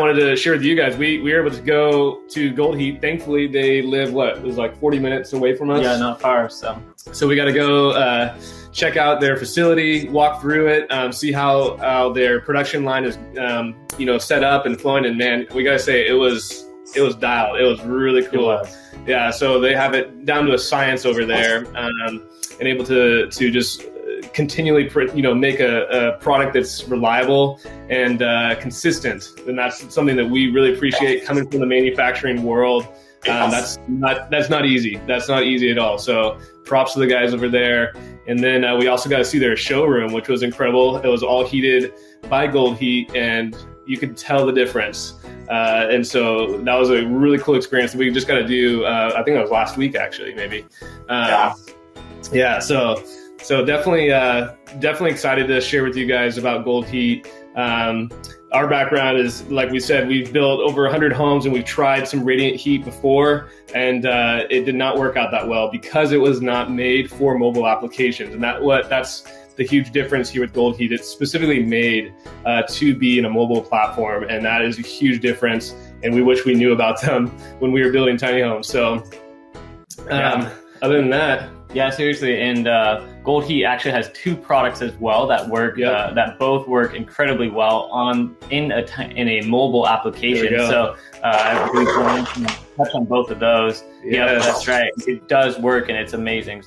wanted to share with you guys, we were able to go to Gold Heat. Thankfully, they live, it was like 40 minutes away from us. Yeah, not far. So we got to go check out their facility, walk through it, see how their production line is, set up and flowing. And man, we got to say it was dialed. It was really cool. Yeah. So they have it down to a science over there, and able to just continually, make a product that's reliable and consistent. And that's something that we really appreciate coming from the manufacturing world. That's not easy. That's not easy at all. So props to the guys over there. And then we also got to see their showroom, which was incredible. It was all heated by Gold Heat, and you could tell the difference. And so that was a really cool experience that we just got to do. I think that was last week, actually, maybe. Yeah. So definitely excited to share with you guys about Gold Heat. Our background is, like we said, we've built over 100 homes, and we've tried some radiant heat before, and it did not work out that well because it was not made for mobile applications. And that's the huge difference here with Gold Heat. It's specifically made to be in a mobile platform, and that is a huge difference. And we wish we knew about them when we were building tiny homes. So other than that, yeah, seriously. And Gold Heat actually has two products as well that work that both work incredibly well in a mobile application. So I really want to touch on both of those. Yeah, that's right. It does work, and it's amazing.